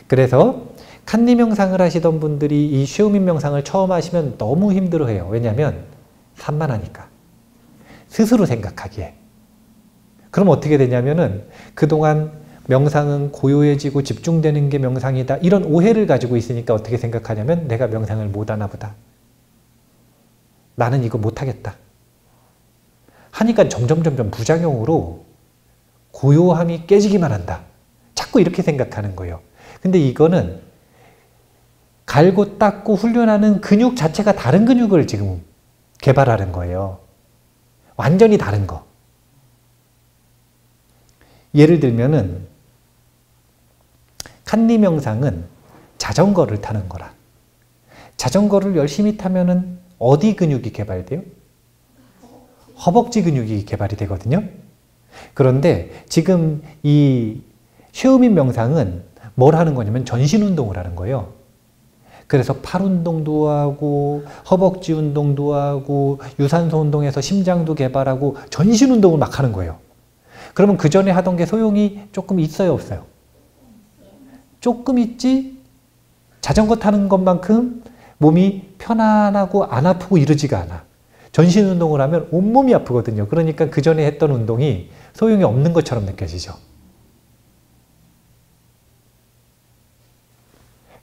그래서 칸리 명상을 하시던 분들이 이 쉐우민 명상을 처음 하시면 너무 힘들어해요. 왜냐하면 산만하니까. 스스로 생각하기에. 그럼 어떻게 되냐면은 그동안 명상은 고요해지고 집중되는 게 명상이다. 이런 오해를 가지고 있으니까 어떻게 생각하냐면 내가 명상을 못하나 보다. 나는 이거 못하겠다. 하니까 점점 부작용으로 고요함이 깨지기만 한다. 자꾸 이렇게 생각하는 거예요. 근데 이거는 갈고 닦고 훈련하는 근육 자체가 다른 근육을 지금 개발하는 거예요. 완전히 다른 거. 예를 들면은 칸리 명상은 자전거를 타는 거라. 자전거를 열심히 타면은 어디 근육이 개발돼요? 허벅지 근육이 개발이 되거든요. 그런데 지금 이 쉐우민 명상은 뭘 하는 거냐면 전신 운동을 하는 거예요. 그래서 팔 운동도 하고 허벅지 운동도 하고 유산소 운동에서 심장도 개발하고 전신 운동을 막 하는 거예요. 그러면 그 전에 하던 게 소용이 조금 있어요, 없어요? 조금 있지 자전거 타는 것만큼 몸이 편안하고 안 아프고 이러지가 않아. 전신 운동을 하면 온몸이 아프거든요. 그러니까 그 전에 했던 운동이 소용이 없는 것처럼 느껴지죠.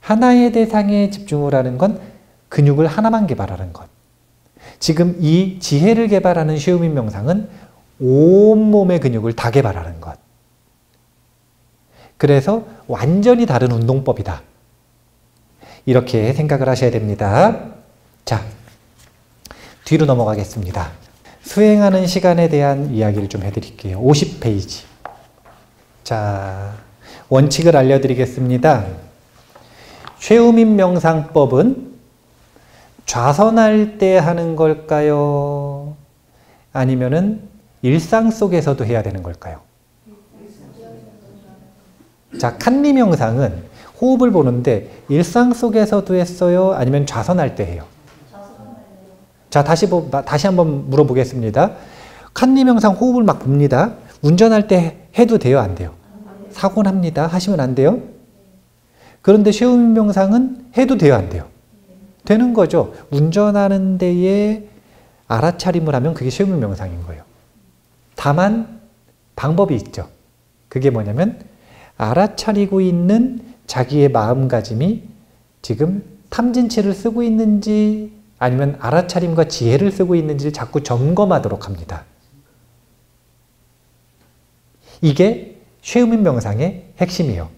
하나의 대상에 집중을 하는 건 근육을 하나만 개발하는 것. 지금 이 지혜를 개발하는 쉐우민 명상은 온몸의 근육을 다 개발하는 것. 그래서 완전히 다른 운동법이다. 이렇게 생각을 하셔야 됩니다. 자, 뒤로 넘어가겠습니다. 수행하는 시간에 대한 이야기를 좀 해드릴게요. 50페이지. 자, 원칙을 알려드리겠습니다. 쉐우민 명상법은 좌선할 때 하는 걸까요? 아니면은 일상 속에서도 해야 되는 걸까요? 자, 칸리 명상은 호흡을 보는데 일상 속에서도 했어요? 아니면 좌선할 때 해요? 자, 다시 한번 물어보겠습니다. 칸리 명상 호흡을 막 봅니다. 운전할 때 해도 돼요? 안 돼요? 사고 납니다. 하시면 안 돼요? 그런데 쉐우민 명상은 해도 돼요? 안 돼요? 되는 거죠. 운전하는 데에 알아차림을 하면 그게 쉐우민 명상인 거예요. 다만 방법이 있죠. 그게 뭐냐면 알아차리고 있는 자기의 마음가짐이 지금 탐진치를 쓰고 있는지 아니면 알아차림과 지혜를 쓰고 있는지를 자꾸 점검하도록 합니다. 이게 쉐우민 명상의 핵심이에요.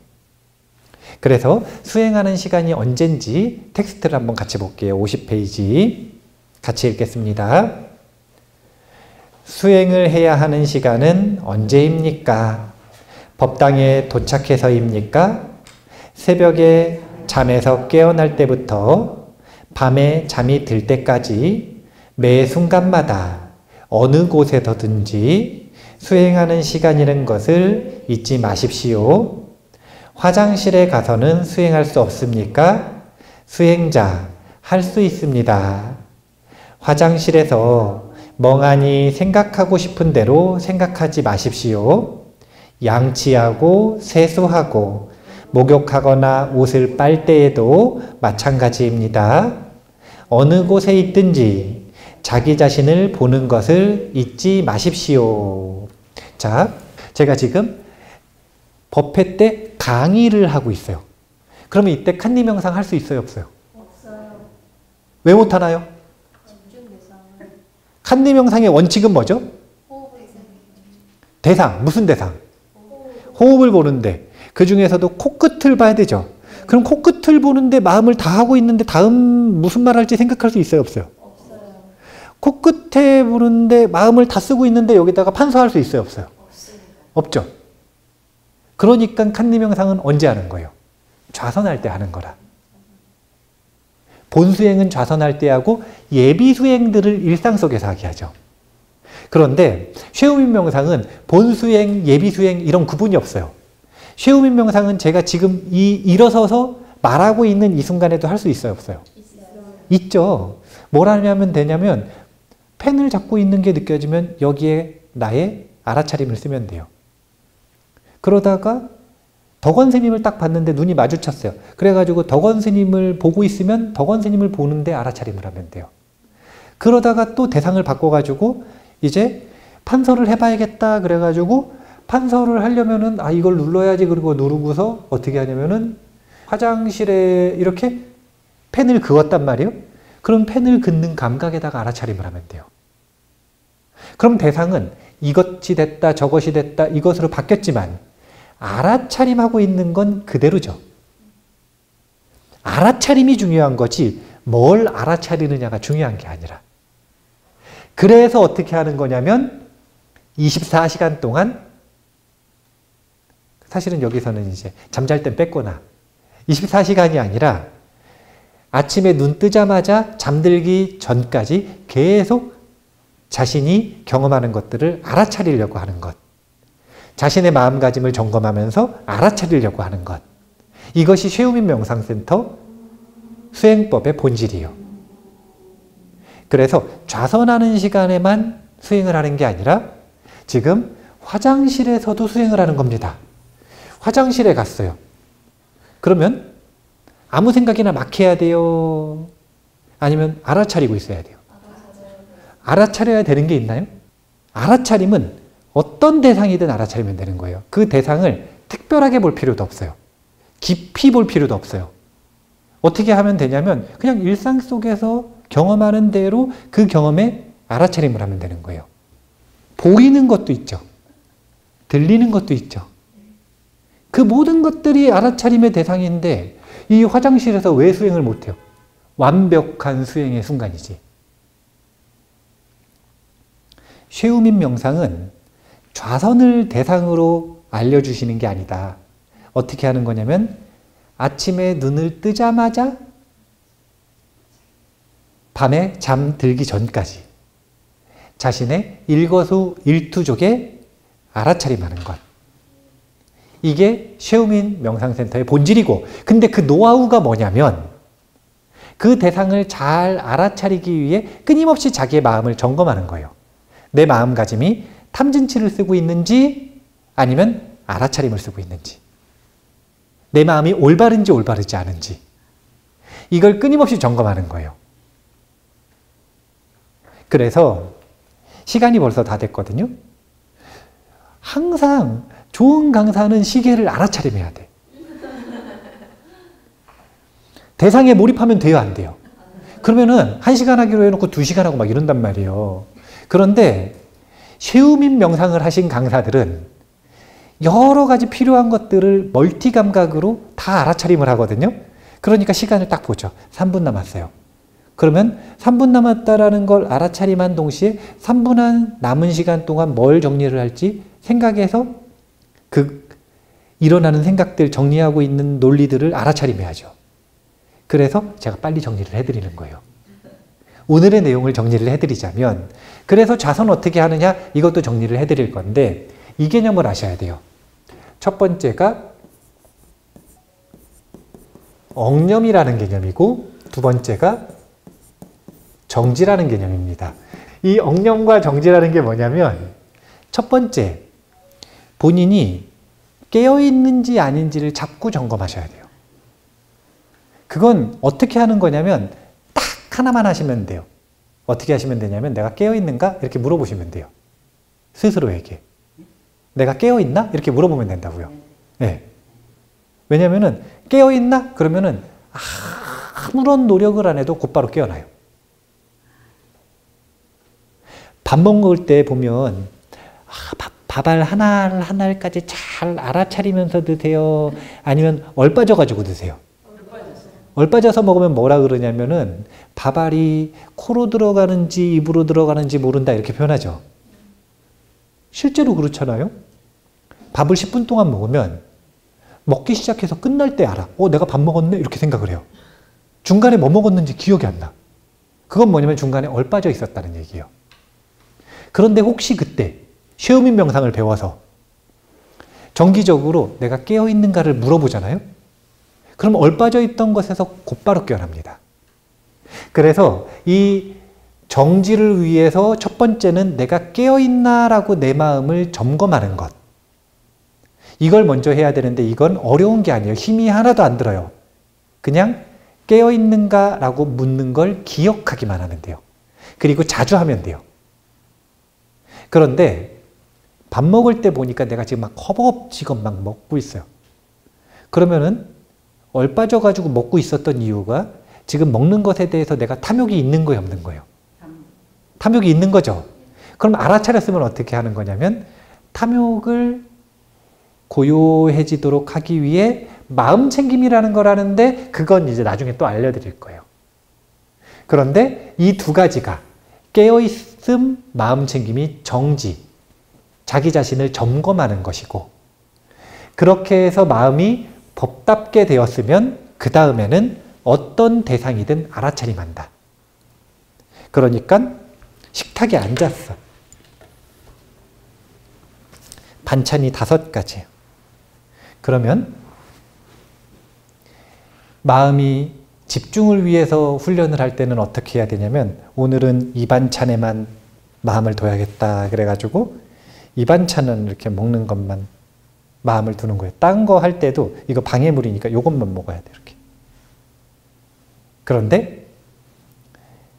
그래서 수행하는 시간이 언젠지 텍스트를 한번 같이 볼게요. 50페이지 같이 읽겠습니다. 수행을 해야 하는 시간은 언제입니까? 법당에 도착해서입니까? 새벽에 잠에서 깨어날 때부터 밤에 잠이 들 때까지 매 순간마다 어느 곳에서든지 수행하는 시간이라는 것을 잊지 마십시오. 화장실에 가서는 수행할 수 없습니까? 수행자, 할 수 있습니다. 화장실에서 멍하니 생각하고 싶은 대로 생각하지 마십시오. 양치하고 세수하고 목욕하거나 옷을 빨 때에도 마찬가지입니다. 어느 곳에 있든지 자기 자신을 보는 것을 잊지 마십시오. 자, 제가 지금 법회 때 강의를 하고 있어요. 그러면 이때 칸리 명상 할 수 있어요, 없어요? 없어요. 왜 못하나요? 집중 대상. 칸리 명상의 원칙은 뭐죠? 호흡 대상. 대상, 무슨 대상? 호흡을 보는데 그 중에서도 코끝을 봐야 되죠. 그럼 코끝을 보는데 마음을 다 하고 있는데 다음 무슨 말 할지 생각할 수 있어요, 없어요? 없어요. 코끝에 보는데 마음을 다 쓰고 있는데 여기다가 판서할 수 있어요, 없어요? 없습니다. 없죠. 그러니까 칸리 명상은 언제 하는 거예요? 좌선할 때 하는 거라. 본수행은 좌선할 때 하고 예비수행들을 일상 속에서 하게 하죠. 그런데 쉐우민 명상은 본수행, 예비수행 이런 구분이 없어요. 쉐우민 명상은 제가 지금 일어서서 말하고 있는 이 순간에도 할 수 있어요, 없어요? 있어요. 있죠. 뭘 하면 되냐면 펜을 잡고 있는 게 느껴지면 여기에 나의 알아차림을 쓰면 돼요. 그러다가 덕원 스님을 딱 봤는데 눈이 마주쳤어요. 그래가지고 덕원 스님을 보고 있으면 덕원 스님을 보는데 알아차림을 하면 돼요. 그러다가 또 대상을 바꿔가지고 이제 판서를 해봐야겠다 그래가지고 판서를 하려면은 이걸 눌러야지. 그리고 누르고서 어떻게 하냐면은 화장실에 이렇게 펜을 그었단 말이에요. 그럼 펜을 긋는 감각에다가 알아차림을 하면 돼요. 그럼 대상은 이것이 됐다 저것이 됐다 이것으로 바뀌었지만 알아차림하고 있는 건 그대로죠. 알아차림이 중요한 거지 뭘 알아차리느냐가 중요한 게 아니라. 그래서 어떻게 하는 거냐면 24시간 동안, 사실은 여기서는 이제 잠잘 땐 뺐거나 24시간이 아니라 아침에 눈 뜨자마자 잠들기 전까지 계속 자신이 경험하는 것들을 알아차리려고 하는 것, 자신의 마음가짐을 점검하면서 알아차리려고 하는 것, 이것이 쉐우민 명상센터 수행법의 본질이에요. 그래서 좌선하는 시간에만 수행을 하는 게 아니라 지금 화장실에서도 수행을 하는 겁니다. 화장실에 갔어요. 그러면 아무 생각이나 막 해야 돼요? 아니면 알아차리고 있어야 돼요? 알아차려야 되는 게 있나요? 알아차림은 어떤 대상이든 알아차리면 되는 거예요. 그 대상을 특별하게 볼 필요도 없어요. 깊이 볼 필요도 없어요. 어떻게 하면 되냐면 그냥 일상 속에서 경험하는 대로 그 경험에 알아차림을 하면 되는 거예요. 보이는 것도 있죠. 들리는 것도 있죠. 그 모든 것들이 알아차림의 대상인데 이 화장실에서 왜 수행을 못해요? 완벽한 수행의 순간이지. 쉐우민 명상은 좌선을 대상으로 알려주시는 게 아니다. 어떻게 하는 거냐면 아침에 눈을 뜨자마자 밤에 잠들기 전까지 자신의 일거수일투족에 알아차림하는 것. 이게 쉐우민 명상센터의 본질이고, 근데 그 노하우가 뭐냐면 그 대상을 잘 알아차리기 위해 끊임없이 자기의 마음을 점검하는 거예요. 내 마음가짐이 탐진치를 쓰고 있는지 아니면 알아차림을 쓰고 있는지, 내 마음이 올바른지 올바르지 않은지, 이걸 끊임없이 점검하는 거예요. 그래서 시간이 벌써 다 됐거든요. 항상 좋은 강사는 시계를 알아차림해야 돼. 대상에 몰입하면 돼요, 안 돼요? 그러면은 1시간 하기로 해놓고 2시간 하고 막 이런단 말이에요. 그런데 쉐우민 명상을 하신 강사들은 여러 가지 필요한 것들을 멀티 감각으로 다 알아차림을 하거든요. 그러니까 시간을 딱 보죠. 3분 남았어요. 그러면 3분 남았다라는 걸 알아차림한 동시에 3분 남은 시간 동안 뭘 정리를 할지 생각해서 그 일어나는 생각들 정리하고 있는 논리들을 알아차림해야죠. 그래서 제가 빨리 정리를 해드리는 거예요. 오늘의 내용을 정리를 해드리자면, 그래서 좌선 어떻게 하느냐 이것도 정리를 해드릴 건데 이 개념을 아셔야 돼요. 첫 번째가 억념이라는 개념이고 두 번째가 정지라는 개념입니다. 이 억념과 정지라는 게 뭐냐면, 첫 번째, 본인이 깨어있는지 아닌지를 자꾸 점검하셔야 돼요. 그건 어떻게 하는 거냐면 딱 하나만 하시면 돼요. 어떻게 하시면 되냐면 내가 깨어있는가? 이렇게 물어보시면 돼요. 스스로에게. 내가 깨어있나? 이렇게 물어보면 된다고요. 네. 왜냐면은 깨어있나? 그러면은 아무런 노력을 안 해도 곧바로 깨어나요. 밥 먹을 때 보면 밥알 하나까지 잘 알아차리면서 드세요? 아니면 얼빠져가지고 드세요? 얼빠져서 먹으면 뭐라 그러냐면은 밥알이 코로 들어가는지 입으로 들어가는지 모른다 이렇게 표현하죠. 실제로 그렇잖아요. 밥을 10분 동안 먹으면 먹기 시작해서 끝날 때 알아. 내가 밥 먹었네? 이렇게 생각을 해요. 중간에 뭐 먹었는지 기억이 안 나. 그건 뭐냐면 중간에 얼빠져 있었다는 얘기예요. 그런데 혹시 그때 쉐우민 명상을 배워서 정기적으로 내가 깨어있는가를 물어보잖아요. 그럼 얼빠져 있던 것에서 곧바로 깨어납니다. 그래서 이 정지를 위해서 첫 번째는 내가 깨어있나라고 내 마음을 점검하는 것. 이걸 먼저 해야 되는데 이건 어려운 게 아니에요. 힘이 하나도 안 들어요. 그냥 깨어있는가라고 묻는 걸 기억하기만 하면 돼요. 그리고 자주 하면 돼요. 그런데 밥 먹을 때 보니까 내가 지금 막 허겁지겁 막 먹고 있어요. 그러면은 얼빠져가지고 먹고 있었던 이유가 지금 먹는 것에 대해서 내가 탐욕이 있는 거예요, 없는 거예요? 탐욕이 있는 거죠. 그럼 알아차렸으면 어떻게 하는 거냐면 탐욕을 고요해지도록 하기 위해 마음 챙김이라는 걸 하는데 그건 이제 나중에 또 알려드릴 거예요. 그런데 이 두 가지가 깨어있음, 마음 챙김이 정지, 자기 자신을 점검하는 것이고 그렇게 해서 마음이 법답게 되었으면 그 다음에는 어떤 대상이든 알아차림한다. 그러니까 식탁에 앉았어. 반찬이 5가지예요. 그러면 마음이 집중을 위해서 훈련을 할 때는 어떻게 해야 되냐면 오늘은 이 반찬에만 마음을 둬야겠다 그래가지고 이 반찬은 이렇게 먹는 것만 마음을 두는 거예요. 딴 거 할 때도 이거 방해물이니까 이것만 먹어야 돼 이렇게. 그런데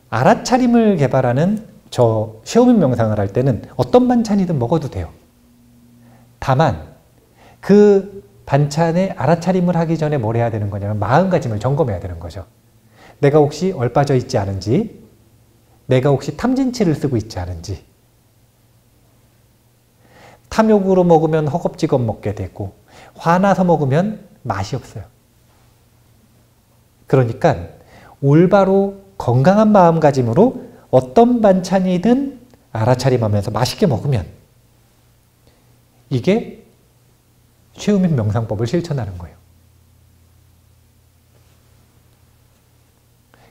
알아차림을 개발하는 저 쉐오민 명상을 할 때는 어떤 반찬이든 먹어도 돼요. 다만 그 반찬에 알아차림을 하기 전에 뭘 해야 되는 거냐면 마음가짐을 점검해야 되는 거죠. 내가 혹시 얼빠져 있지 않은지, 내가 혹시 탐진치를 쓰고 있지 않은지. 탐욕으로 먹으면 허겁지겁 먹게 되고 화나서 먹으면 맛이 없어요. 그러니까 올바로 건강한 마음가짐으로 어떤 반찬이든 알아차림하면서 맛있게 먹으면 이게 쉐우민 명상법을 실천하는 거예요.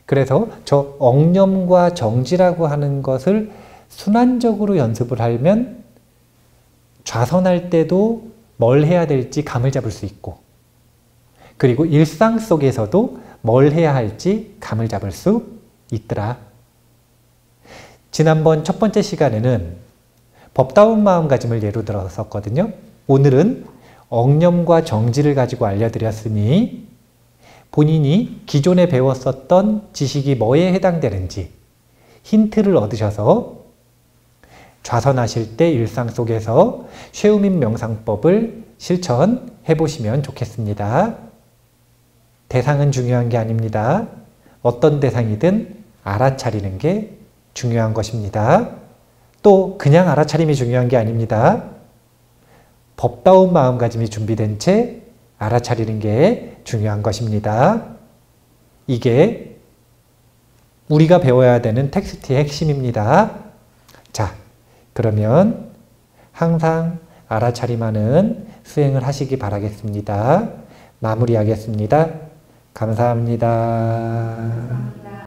그래서 저 억념과 정지라고 하는 것을 순환적으로 연습을 하면 좌선할 때도 뭘 해야 될지 감을 잡을 수 있고 그리고 일상 속에서도 뭘 해야 할지 감을 잡을 수 있더라. 지난번 첫 번째 시간에는 법다운 마음가짐을 예로 들었었거든요. 오늘은 억념과 정지를 가지고 알려드렸으니 본인이 기존에 배웠었던 지식이 뭐에 해당되는지 힌트를 얻으셔서 좌선하실 때 일상 속에서 쉐우민 명상법을 실천해 보시면 좋겠습니다. 대상은 중요한 게 아닙니다. 어떤 대상이든 알아차리는 게 중요한 것입니다. 또 그냥 알아차림이 중요한 게 아닙니다. 법다운 마음가짐이 준비된 채 알아차리는 게 중요한 것입니다. 이게 우리가 배워야 되는 텍스트의 핵심입니다. 자, 그러면 항상 알아차림하는 수행을 하시기 바라겠습니다. 마무리하겠습니다. 감사합니다.